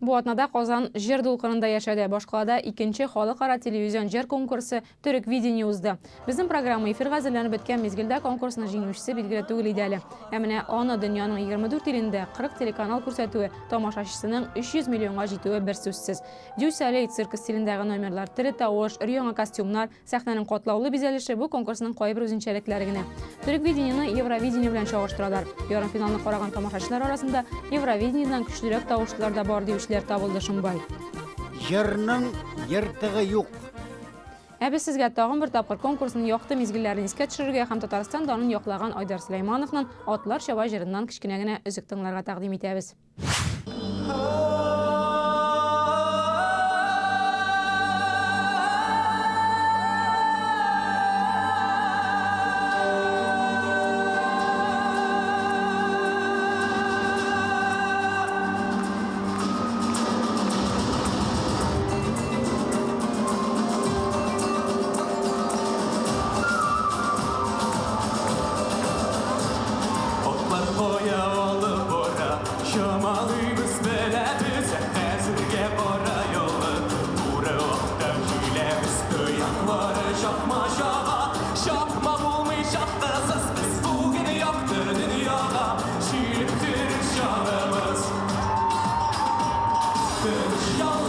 Bu atnada Qozon Jer Dulqinida yaşadı. Boshqalada 2-chi xalqaro televizion jer konkursi Türk Video uzdi. Bizim programma efir g'azallanib bitgan mezgilda konkursning jinguvchisi belgilab tug'iladi. Ya'ni ona dunyoning 24 tilida 40 telekanal ko'rsatuvi tomoshabchisining 300 millionga yetuvi bir so'zsiz. Dyusali sirk stilidagi nomerlar, tiri tovush, riyonga kostyumlar, sahnaning qatlovli bezalishi bu konkursning qo'yib o'zinchaliklarini. Türk Videoni Eurovideniya bilan chog'ishtiradilar. Yarim finalni qaragan tomoshabchilar orasida Eurovideniyadan kuchliroq tovushlarda bor deyishlar topildi Shumbay. Yerning yirtig'i yo'q. Biz sizga tag'in bir topqir konkursning yoqdi mezgillarini esga tushirishga ham Tatariston donini yoqlagan Oydar Sulaymonovning Otlar Shova jiridan kichkinagina uzuk tinglarga taqdim etamiz. Show